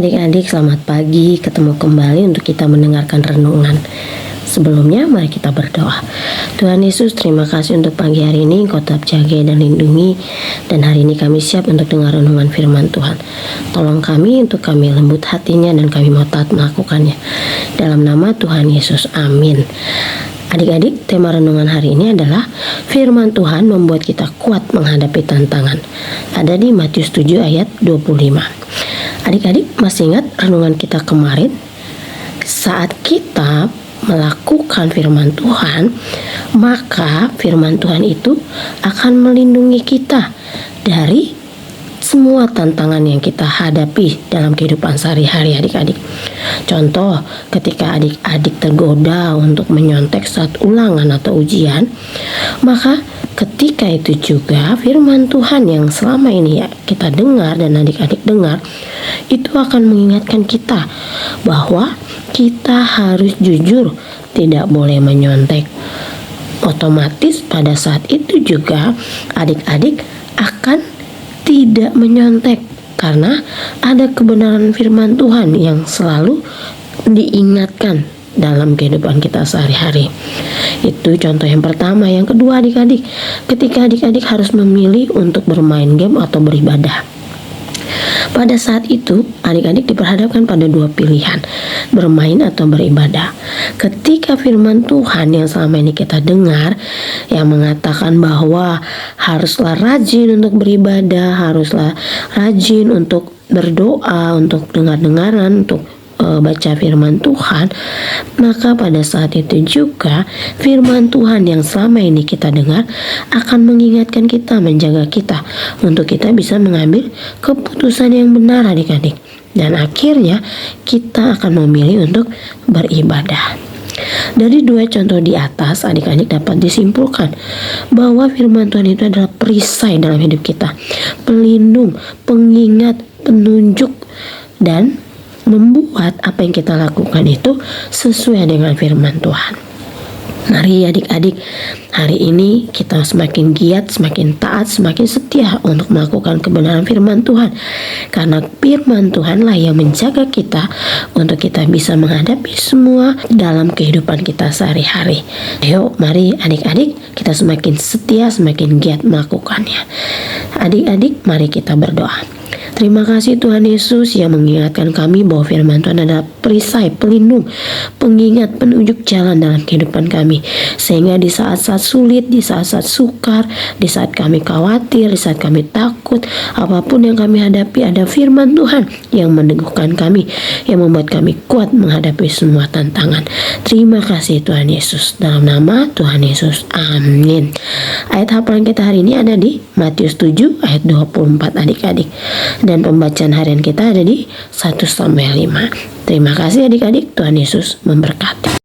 adik-adik, selamat pagi. Ketemu kembali untuk kita mendengarkan renungan. Sebelumnya, mari kita berdoa. Tuhan Yesus, terima kasih untuk pagi hari ini. Engkau tetap jaga dan lindungi. Dan hari ini kami siap untuk dengar renungan firman Tuhan. Tolong kami untuk kami lembut hatinya dan kami mau taat melakukannya. Dalam nama Tuhan Yesus, amin. Adik-adik, tema renungan hari ini adalah firman Tuhan membuat kita kuat menghadapi tantangan. Ada di Matius 7 ayat 25. Adik-adik masih ingat renungan kita kemarin? Saat kita melakukan firman Tuhan, maka firman Tuhan itu akan melindungi kita dari semua tantangan yang kita hadapi dalam kehidupan sehari-hari, adik-adik. Contoh, ketika adik-adik tergoda untuk menyontek saat ulangan atau ujian, maka ketika itu juga firman Tuhan yang selama ini kita dengar dan adik-adik dengar, itu akan mengingatkan kita bahwa kita harus jujur, tidak boleh menyontek. Otomatis pada saat itu juga adik-adik akan tidak menyontek karena ada kebenaran firman Tuhan yang selalu diingatkan dalam kehidupan kita sehari-hari. Itu contoh yang pertama. Yang kedua, adik-adik, ketika adik-adik harus memilih untuk bermain game atau beribadah. Pada saat itu, adik-adik diperhadapkan pada dua pilihan, bermain atau beribadah. Ketika firman Tuhan yang selama ini kita dengar, yang mengatakan bahwa haruslah rajin untuk beribadah, haruslah rajin untuk berdoa, untuk dengar-dengaran, untuk baca firman Tuhan, maka pada saat itu juga firman Tuhan yang selama ini kita dengar akan mengingatkan kita, menjaga kita untuk kita bisa mengambil keputusan yang benar, adik-adik, dan akhirnya kita akan memilih untuk beribadah. Dari dua contoh di atas, adik-adik dapat disimpulkan bahwa firman Tuhan itu adalah perisai dalam hidup kita, pelindung, pengingat, penunjuk, dan membuat apa yang kita lakukan itu sesuai dengan firman Tuhan. Mari adik-adik, hari ini kita semakin giat, semakin taat, semakin setia untuk melakukan kebenaran firman Tuhan. Karena firman Tuhanlah yang menjaga kita untuk kita bisa menghadapi semua dalam kehidupan kita sehari-hari. Ayo, mari adik-adik, kita semakin setia, semakin giat melakukannya. Adik-adik, mari kita berdoa. Terima kasih Tuhan Yesus yang mengingatkan kami bahwa firman Tuhan adalah perisai, pelindung, pengingat, penunjuk jalan dalam kehidupan kami. Sehingga di saat-saat sulit, di saat-saat sukar, di saat kami khawatir, di saat kami takut, apapun yang kami hadapi, ada firman Tuhan yang meneguhkan kami, yang membuat kami kuat menghadapi semua tantangan. Terima kasih Tuhan Yesus. Dalam nama Tuhan Yesus, amin. Ayat hafalan kita hari ini ada di Matius 7 ayat 24, adik-adik. Dan pembacaan harian kita ada di 1 Samuel 5. Terima kasih adik-adik, Tuhan Yesus memberkati.